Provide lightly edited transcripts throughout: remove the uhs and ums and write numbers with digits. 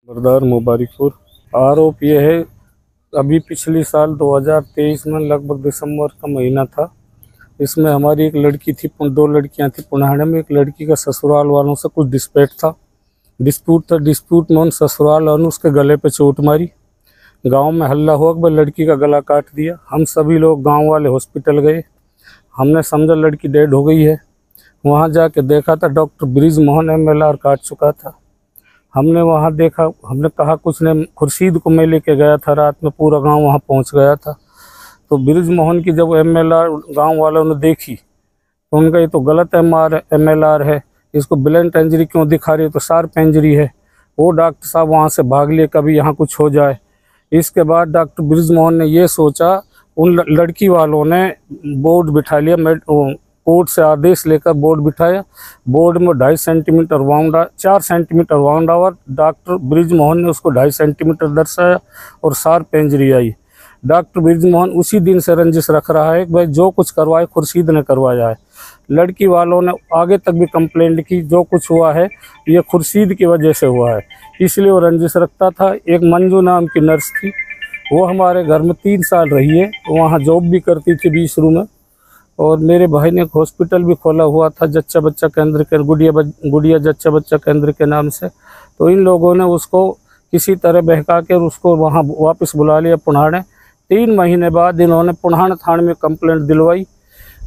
बरदार मुबारकपुर। आरोप ये है, अभी पिछले साल 2023 में लगभग दिसंबर का महीना था। इसमें हमारी एक लड़की थी, 2 लड़कियां थी पुणाहाने में। एक लड़की का ससुराल वालों से कुछ डिस्प्यूट में उन ससुराल वालों ने उसके गले पे चोट मारी। गांव में हल्ला हुआ कि लड़की का गला काट दिया। हम सभी लोग गांव वाले हॉस्पिटल गए। हमने समझा लड़की डेड हो गई है। वहां जाके देखा था डॉक्टर ब्रिज मोहन MLR काट चुका था। हमने वहाँ देखा, हमने कहा कुछ नहीं। खुर्शीद को मैं लेके गया था, रात में पूरा गांव वहाँ पहुँच गया था। तो ब्रिज मोहन की जब MLR गांव वालों ने देखी तो उनका ये तो गलत MLR है, इसको ब्लंट इंजरी क्यों दिखा रही है, तो शार्प इंजरी है। वो डॉक्टर साहब वहाँ से भाग लिए, कभी यहाँ कुछ हो जाए। इसके बाद डॉक्टर ब्रिज मोहन ने ये सोचा, उन लड़की वालों ने बोर्ड बिठा लिया, कोर्ट से आदेश लेकर बोर्ड बिठाया। बोर्ड में 2.5 centimetre wound, 4 centimetre wound hour. Doctor Brij Mohan ने उसको 2.5 सेंटीमीटर दर्शाया और शार्प इंजरी आई। डॉक्टर ब्रिज मोहन उसी दिन से रंजिश रख रहा है कि भाई जो कुछ करवाए खुर्शीद ने करवाया है। लड़की वालों ने आगे तक भी कंप्लेंट की, जो कुछ हुआ है ये खुर्शीद की वजह से हुआ है, इसलिए वो रंजिश रखता था। एक मंजू नाम की नर्स थी, वो हमारे घर में 3 साल रही है, वहाँ जॉब भी करती थी 20 रू में। और मेरे भाई ने एक हॉस्पिटल भी खोला हुआ था जच्चा बच्चा केंद्र के, गुड़िया जच्चा बच्चा केंद्र के नाम से। तो इन लोगों ने उसको किसी तरह बहका कर उसको वहाँ वापस बुला लिया पुणाहाने। 3 महीने बाद इन्होंने पुणाहाने थाने में कंप्लेंट दिलवाई।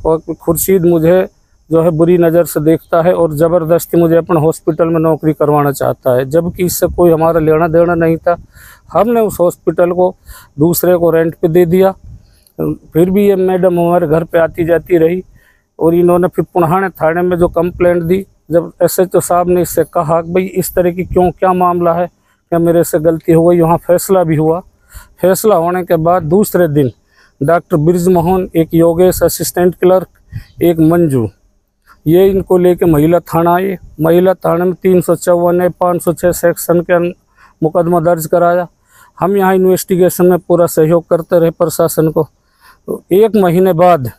और खुर्शीद मुझे जो है बुरी नज़र से देखता है और ज़बरदस्ती मुझे अपने हॉस्पिटल में नौकरी करवाना चाहता है, जबकि इससे कोई हमारा लेना देना नहीं था। हमने उस हॉस्पिटल को दूसरे को रेंट पे दे दिया। फिर भी ये मैडम हमारे घर पे आती जाती रही। और इन्होंने फिर पुणाहाने थाने में जो कंप्लेंट दी, जब SHO साहब ने इससे कहा कि भाई इस तरह की क्या मामला है, क्या मेरे से गलती हो गई, वहाँ फैसला भी हुआ। फैसला होने के बाद दूसरे दिन डॉक्टर ब्रिज मोहन, एक योगेश असिस्टेंट क्लर्क, एक मंजू, ये इनको लेके महिला थाना आए। महिला थाने में 354 506 सेक्शन के मुकदमा दर्ज कराया। हम यहाँ इन्वेस्टिगेशन में पूरा सहयोग करते रहे प्रशासन को। तो 1 महीने बाद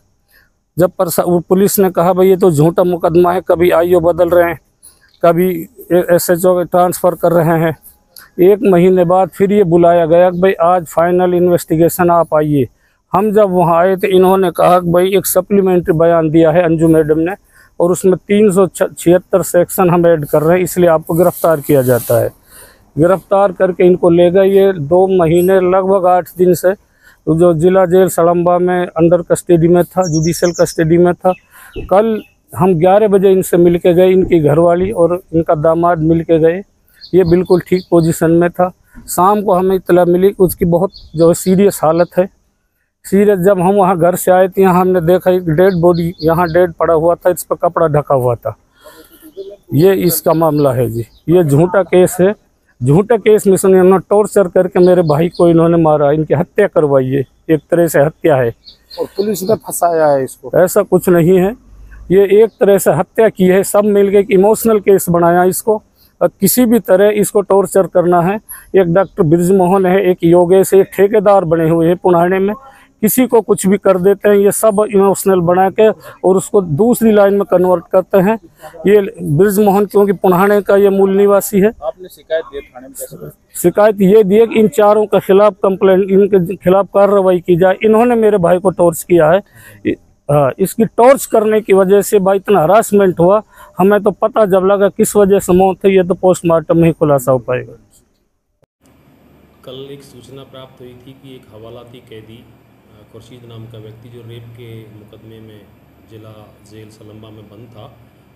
जब पुलिस ने कहा भाई ये तो झूठा मुकदमा है, कभी IO बदल रहे हैं, कभी SHO ट्रांसफ़र कर रहे हैं। 1 महीने बाद फिर ये बुलाया गया कि भाई आज फाइनल इन्वेस्टिगेशन आप आइए। हम जब वहाँ आए तो इन्होंने कहा कि भाई एक सप्लीमेंट्री बयान दिया है अंजू मैडम ने, और उसमें 376 सेक्शन हम ऐड कर रहे हैं, इसलिए आपको गिरफ्तार किया जाता है। गिरफ्तार करके इनको ले गए। ये 2 महीने लगभग 8 दिन से जो जिला जेल सड़म्बा में अंडर कस्टडी में था, जुडिशियल कस्टडी में था। कल हम 11 बजे इनसे मिल के गए, इनकी घरवाली और इनका दामाद मिल के गए। ये बिल्कुल ठीक पोजीशन में था। शाम को हमें इत्तला मिली उसकी बहुत जो है सीरियस हालत है। सीरियस जब हम वहाँ घर से आए थे, यहाँ हमने देखा एक डेड बॉडी यहाँ डेड पड़ा हुआ था, इस पर कपड़ा ढका हुआ था। ये इसका मामला है जी, ये झूठा केस है। झूठे केस में इन्होंने टॉर्चर करके मेरे भाई को इन्होंने मारा, इनकी हत्या करवाई है, एक तरह से हत्या है। और पुलिस ने फंसाया है इसको? ऐसा कुछ नहीं है, ये एक तरह से हत्या की है। सब मिलके इमोशनल केस बनाया इसको, किसी भी तरह इसको टॉर्चर करना है। एक डॉक्टर ब्रिज मोहन है, एक योगेश, एक ठेकेदार बने हुए हैं पुणाहाने में, किसी को कुछ भी कर देते हैं। ये सब इमोशनल बना के और उसको दूसरी लाइन में कन्वर्ट करते हैं। ये ब्रिज मोहन क्योंकि पुणाहाने का ये मूल निवासी है। आपने शिकायत दी थाने में? कैसे? शिकायत ये दी है कि इन चारों के खिलाफ कंप्लेंट, इनके खिलाफ कार्रवाई की जाए। इन्होंने मेरे भाई को टॉर्च किया है। हाँ, इसकी टॉर्च करने की वजह से भाई इतना हरासमेंट हुआ। हमें तो पता जब लगा किस वजह से मौत है, ये तो पोस्टमार्टम में ही खुलासा हो पाएगा। कल एक सूचना प्राप्त हुई थी कि एक हवालाती कैदी खुर्शीद नाम का व्यक्ति जो रेप के मुकदमे में जिला जेल सलम्बा में बंद था,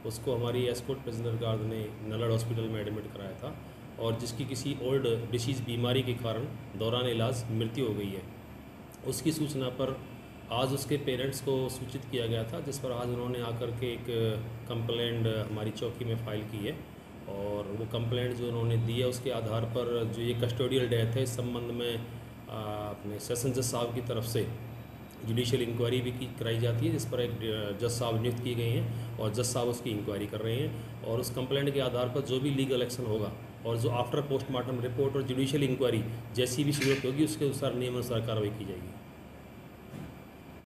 उसको हमारी एस्कॉर्ट प्रिजनर गार्ड ने नलड़ हॉस्पिटल में एडमिट कराया था, और जिसकी किसी ओल्ड डिसीज़ बीमारी के कारण दौरान इलाज मृत्यु हो गई है। उसकी सूचना पर आज उसके पेरेंट्स को सूचित किया गया था, जिस पर आज उन्होंने आकर के एक कंप्लेंट हमारी चौकी में फ़ाइल की है। और वो कंप्लेंट जो उन्होंने दी है उसके आधार पर जो ये कस्टोडियल डेथ है, इस संबंध में अपने सेशन जज साहब की तरफ से जुडिशियल इंक्वायरी भी कराई जाती है, जिस पर एक जज साहब नियुक्त किए गए हैं और जज साहब उसकी इंक्वायरी कर रहे हैं। और उस कंप्लेंट के आधार पर जो भी लीगल एक्शन होगा और जो आफ्टर पोस्टमार्टम रिपोर्ट और जुडिशियल इंक्वायरी जैसी भी सूरत होगी उसके अनुसार नियमानुसार कार्रवाई की जाएगी।